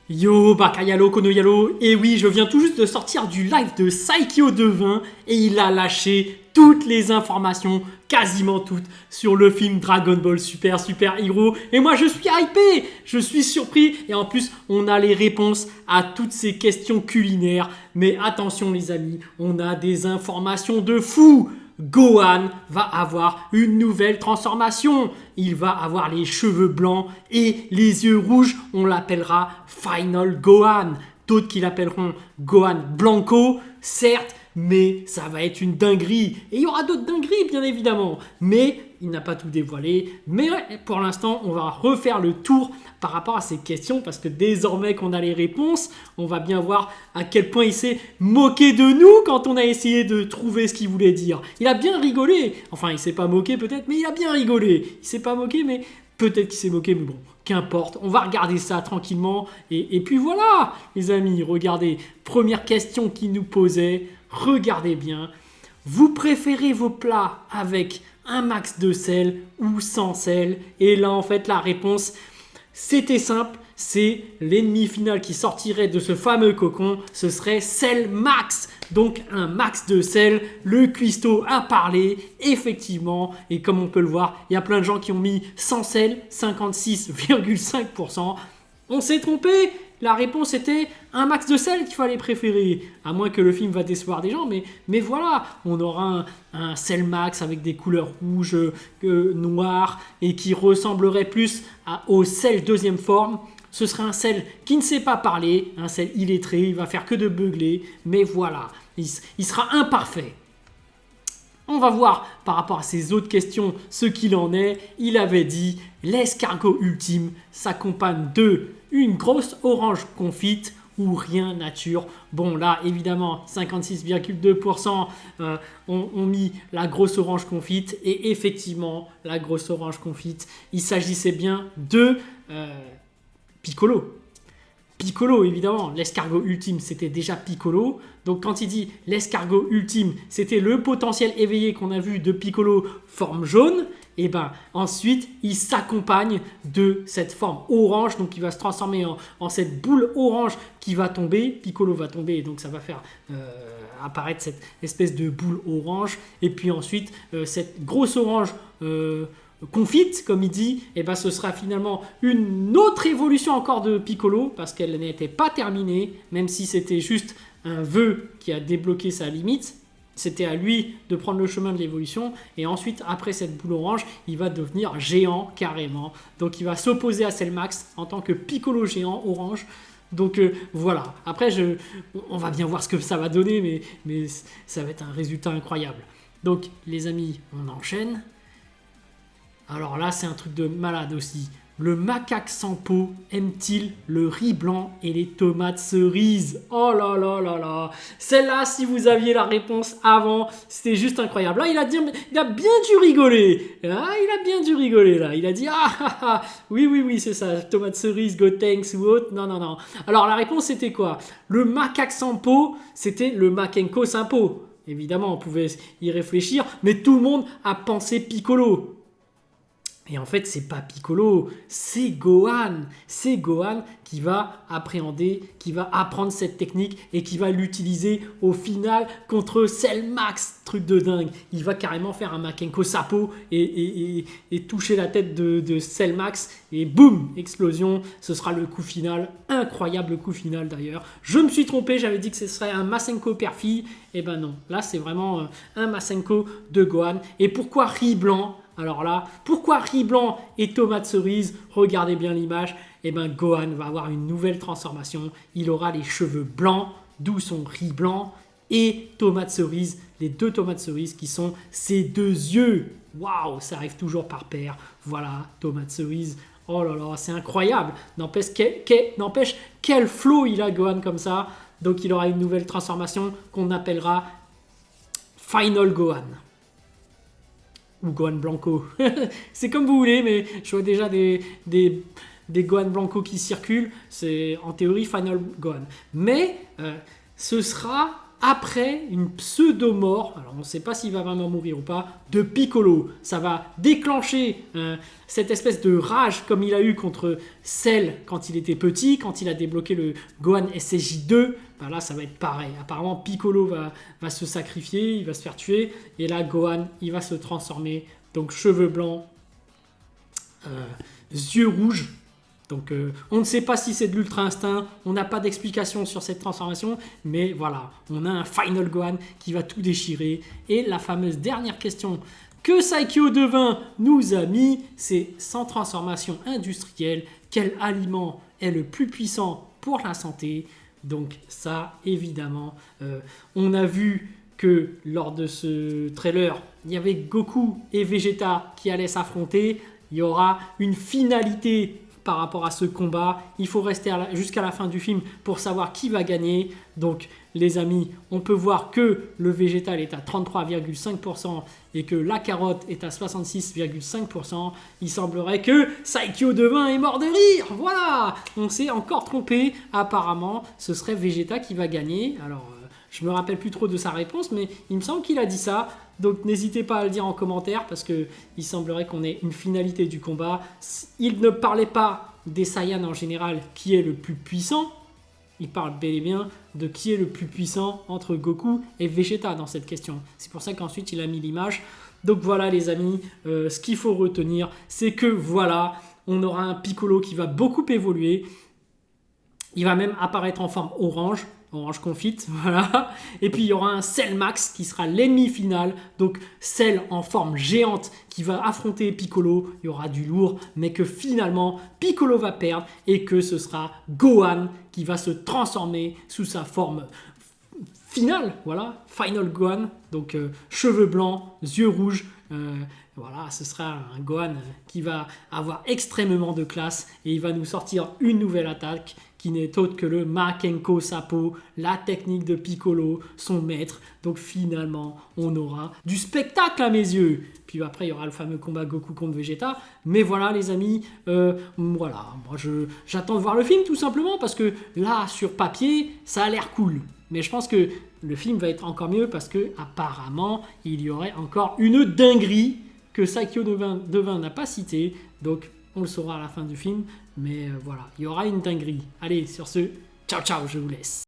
Yo, Bakayalo, Konoyalo, et oui, je viens tout juste de sortir du live de Saikyo Devin et il a lâché toutes les informations, quasiment toutes, sur le film Dragon Ball Super Super Hero. Et moi, je suis hypé, je suis surpris, et en plus, on a les réponses à toutes ces questions culinaires. Mais attention les amis, on a des informations de fou. Gohan va avoir une nouvelle transformation. Il va avoir les cheveux blancs et les yeux rouges. On l'appellera Final Gohan. D'autres qui l'appelleront Gohan Blanco, certes, mais ça va être une dinguerie. Et il y aura d'autres dingueries, bien évidemment. Mais il n'a pas tout dévoilé. Mais pour l'instant, on va refaire le tour par rapport à ces questions, parce que désormais qu'on a les réponses, on va bien voir à quel point il s'est moqué de nous quand on a essayé de trouver ce qu'il voulait dire. Il a bien rigolé. Enfin, il s'est pas moqué peut-être, mais il a bien rigolé. Il s'est pas moqué, mais peut-être qu'il s'est moqué, mais bon, qu'importe. On va regarder ça tranquillement. Et puis voilà, les amis, regardez. Première question qu'il nous posait. Regardez bien. Vous préférez vos plats avec un max de sel ou sans sel? Et là, en fait, la réponse, c'était simple. C'est l'ennemi final qui sortirait de ce fameux cocon. Ce serait sel max. Donc un max de sel. Le cuistot a parlé, effectivement. Et comme on peut le voir, il y a plein de gens qui ont mis sans sel, 56,5%. On s'est trompé. La réponse était un max de sel qu'il fallait préférer. À moins que le film va décevoir des gens. Mais voilà, on aura un sel max avec des couleurs rouges, noires, et qui ressemblerait plus au sel deuxième forme. Ce serait un sel qui ne sait pas parler, un sel illettré, il va faire que de beugler. Mais voilà, il sera imparfait. On va voir par rapport à ces autres questions ce qu'il en est. Il avait dit l'escargot ultime s'accompagne de une grosse orange confite ou rien nature. Bon là évidemment 56,2% ont mis la grosse orange confite, et effectivement la grosse orange confite, il s'agissait bien de Piccolo. Piccolo, évidemment, l'escargot ultime, c'était déjà Piccolo. Donc quand il dit l'escargot ultime, c'était le potentiel éveillé qu'on a vu de Piccolo forme jaune. Et ben ensuite, il s'accompagne de cette forme orange. Donc il va se transformer en cette boule orange qui va tomber. Piccolo va tomber, donc ça va faire apparaître cette espèce de boule orange. Et puis ensuite, cette grosse orange confite, comme il dit, et ben ce sera finalement une autre évolution encore de Piccolo, parce qu'elle n'était pas terminée, même si c'était juste un vœu qui a débloqué sa limite. C'était à lui de prendre le chemin de l'évolution, et ensuite, après cette boule orange, il va devenir géant carrément. Donc il va s'opposer à Cellmax en tant que Piccolo géant orange. Donc voilà, après on va bien voir ce que ça va donner, mais ça va être un résultat incroyable. Donc les amis, on enchaîne. Alors là, c'est un truc de malade aussi. Le macaque sans peau aime-t-il le riz blanc et les tomates cerises? Oh là là là là. Celle-là, si vous aviez la réponse avant, c'était juste incroyable. Là, il a bien dû rigoler. Ah, il a bien dû rigoler là. Il a dit oui, c'est ça. Tomates cerises, go thanks ou autre. Non. Alors la réponse, c'était quoi? Le macaque sans peau, c'était le Makenko sans peau. Évidemment, on pouvait y réfléchir, mais tout le monde a pensé Piccolo. Et en fait, c'est pas Piccolo, c'est Gohan. C'est Gohan qui va appréhender, qui va apprendre cette technique et qui va l'utiliser au final contre Cellmax. Truc de dingue. Il va carrément faire un Makenko Sapo et toucher la tête de Cellmax. Et boum, explosion. Ce sera le coup final. Incroyable coup final d'ailleurs. Je me suis trompé, j'avais dit que ce serait un Masenko Perfille. Et ben non, là c'est vraiment un Masenko de Gohan. Et pourquoi riz blanc? Alors là, pourquoi riz blanc et tomates cerises? Regardez bien l'image. Et ben Gohan va avoir une nouvelle transformation. Il aura les cheveux blancs, d'où son riz blanc, et tomates cerises, les deux tomates cerises qui sont ses deux yeux. Waouh, ça arrive toujours par paire. Voilà, tomates cerises. Oh là là, c'est incroyable. N'empêche, quel flow il a Gohan comme ça. Donc il aura une nouvelle transformation qu'on appellera Final Gohan. Ou Gohan Blanco. C'est comme vous voulez, mais je vois déjà des Gohan Blanco qui circulent. C'est en théorie Final Gohan. Mais ce sera après une pseudo-mort, alors on ne sait pas s'il va vraiment mourir ou pas, de Piccolo. Ça va déclencher cette espèce de rage comme il a eu contre Cell quand il était petit, quand il a débloqué le Gohan SSJ2. Ben là, ça va être pareil. Apparemment, Piccolo va se sacrifier, il va se faire tuer. Et là, Gohan, il va se transformer. Donc, cheveux blancs, yeux rouges. Donc on ne sait pas si c'est de l'Ultra Instinct, on n'a pas d'explication sur cette transformation, mais voilà, on a un Final Gohan qui va tout déchirer. Et la fameuse dernière question que Saikyo Devin nous a mis, c'est sans transformation industrielle, quel aliment est le plus puissant pour la santé? Donc ça, évidemment, on a vu que lors de ce trailer, il y avait Goku et Vegeta qui allaient s'affronter. Il y aura une finalité par rapport à ce combat. Il faut rester jusqu'à la fin du film pour savoir qui va gagner. Donc les amis, on peut voir que le végétal est à 33,5% et que la carotte est à 66,5%. Il semblerait que Saikyo Devin est mort de rire. Voilà, on s'est encore trompé. Apparemment, ce serait Vegeta qui va gagner. Alors, je me rappelle plus trop de sa réponse, mais il me semble qu'il a dit ça. Donc n'hésitez pas à le dire en commentaire parce qu'il semblerait qu'on ait une finalité du combat. Il ne parlait pas des Saiyans en général, qui est le plus puissant. Il parle bel et bien de qui est le plus puissant entre Goku et Vegeta dans cette question. C'est pour ça qu'ensuite il a mis l'image. Donc voilà les amis, ce qu'il faut retenir, c'est que voilà, on aura un Piccolo qui va beaucoup évoluer. Il va même apparaître en forme orange confite, voilà. Et puis il y aura un Cell Max qui sera l'ennemi final, donc Cell en forme géante qui va affronter Piccolo. Il y aura du lourd, mais que finalement Piccolo va perdre et que ce sera Gohan qui va se transformer sous sa forme finale, voilà, Final Gohan, donc cheveux blancs, yeux rouges. Voilà, ce sera un Gohan qui va avoir extrêmement de classe et il va nous sortir une nouvelle attaque qui n'est autre que le Makenko Sapo, la technique de Piccolo, son maître. Donc finalement, on aura du spectacle à mes yeux. Puis après, il y aura le fameux combat Goku contre Vegeta. Mais voilà les amis, voilà, moi j'attends de voir le film tout simplement parce que là, sur papier, ça a l'air cool. Mais je pense que le film va être encore mieux parce que apparemment, il y aurait encore une dinguerie que Saikyo Devin n'a pas cité. Donc on le saura à la fin du film. Mais voilà, il y aura une dinguerie. Allez, sur ce, ciao ciao, je vous laisse.